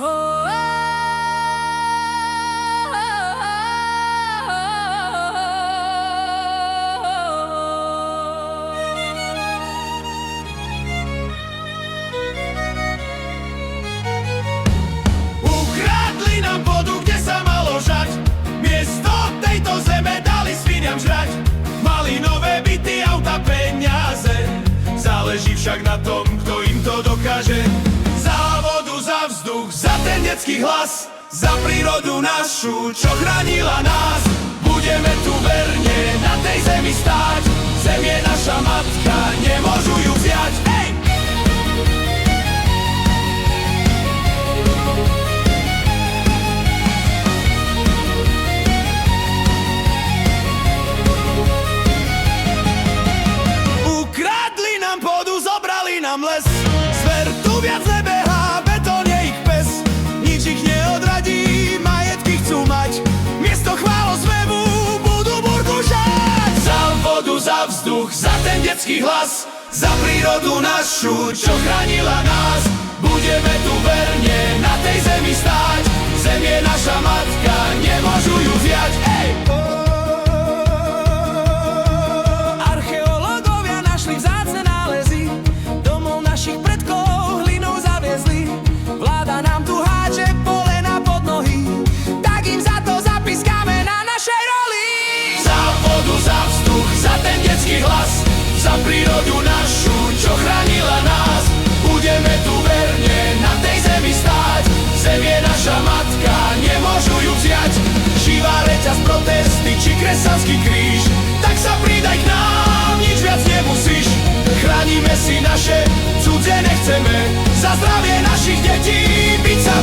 Ukradli nám vodu, kde sa malo žať. Miesto tejto zeme dali sviniam žrať. Mali nové byty, auta, peniaze. Záleží však na tom, kto im to dokáže. Za vodu, za vzduch, za ten detský hlas, za prírodu našu, čo chránila nás. Budeme tu verne na tej zemi stáť. Zem je naša matka, nemôžu ju vziať. Hej! Ukradli nám pôdu, zobrali nám les. Zver tu viac nebehá, betón je ich pes. Nič ich neodradí, majetky chcú mať. Miesto chválospevu budú burkušať. Za vodu, za vzduch, za ten detský hlas, za prírodu našu, čo chránila nás. Budeme tu verne na tej zemi stáť. Zem je naša matka, nemôžu ju vziať. Ej! Archeológovia našli vzácne nálezy, domov našich predkov hlinou zaviezli. Vláda nám tu hádže polena pod nohy, tak im za to zapískame na našej roli. Za vodu, za vzduch, za ten detský hlas, za prírodu našu, čo chránila nás. Budeme tu verne na tej zemi stáť. Zem je naša matka, nemôžu ju vziať. Živá reťaz, protesty či kresťanský kríž, tak sa pridaj k nám, nič viac nemusíš. Chránime si naše, cudzie nechceme, za zdravie našich detí byť sa